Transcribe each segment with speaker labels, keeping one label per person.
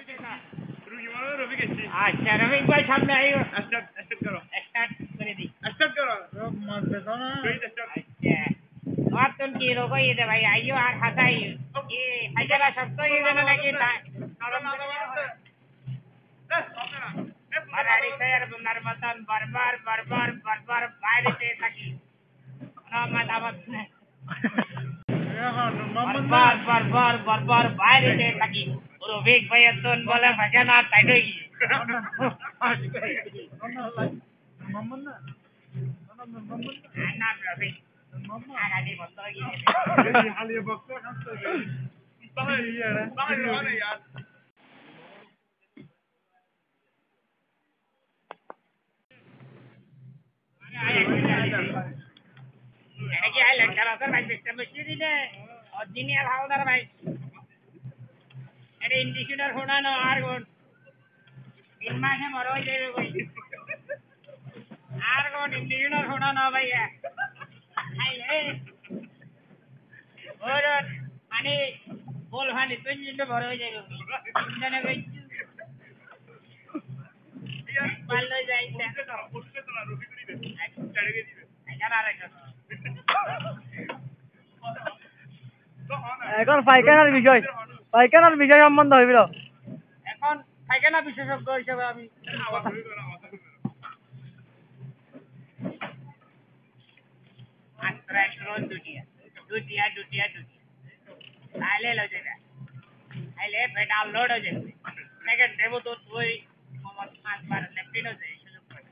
Speaker 1: अच्छा रफीक भाई सामने आइए स्टार्ट करो स्टार्ट कर दी स्टार्ट करो मत बताओ ना अच्छा और तुम की रोको ये भाई आइयो और हंसाइयो ये हजारा सब तो ये देना लगे था Marari saya benar benar barbar baile te taki Muhammad Awad barbar baile te taki Rofik bhai atun bola bhajan aap taidoi Muhammad na naam Rofik Ali botto gi Ali botto khaste bahai yaar Lagi ay lagkarasan may Mr. Machine ne original hawdar bhai अरे indicator होना ना are गोन इनमें से मरो जाए कोई are gone indicator होना ना भैया हाय ले और अने बोल हानि तो इंजन मरो जाए कोई इंजन है कोई पालो जाएगा पुष्टे तो ना रुकी करी दे चढ़ गई क्या ना रहा
Speaker 2: এখন পাইকানার বিষয় সম্বন্ধ হইবিল
Speaker 1: এখন পাইকানা বিশেষজ্ঞ হিসেবে আমি আন্ত্রাক্রন দুটিয়া আইলে লো যাবে আইলে পেটাল লোড হয়ে যাবে সেকেন্ড দেব তো তুই মোহাম্মদ খান বার লেফটিনো যাই সুযোগ করে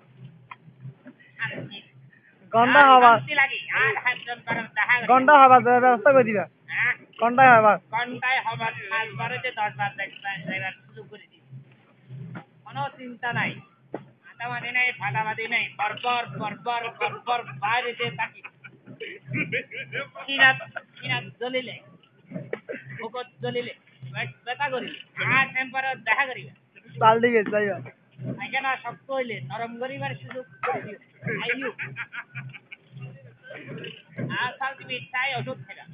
Speaker 2: গন্ডা হওয়া
Speaker 1: লাগি আর হাতজন করার দেখা
Speaker 2: গন্ডা হওয়া ব্যবস্থা করে দিবা
Speaker 1: ঘন্টায় হবার 5 বারে যে 10 বার দেখবার সুযোগ করে দিই কোনো চিন্তা নাই আটামাদি নাই ফাটামাদি নাই বরবর বাইরে যে থাকি কিনা দলিলে ভগত দলিলে বেতা করি আর টেম্পারেচার দেখা করিবা
Speaker 2: পাল দিকে যাইবা
Speaker 1: আইখানা শক্ত হইলে নরম করিবার সুযোগ করে দিও আইয়ু আর সালটিবি চাই ওষুধ খেলা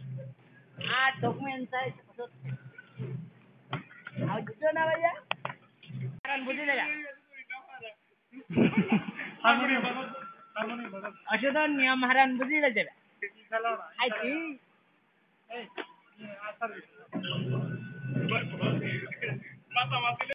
Speaker 1: আর ডকুমেন্ট চাই ওষুধ আর বুঝছো না ভাইয়া কারণ বুঝি দেগা অসাধারণ নিয়ম হারান বুঝি যাবে আইছি এই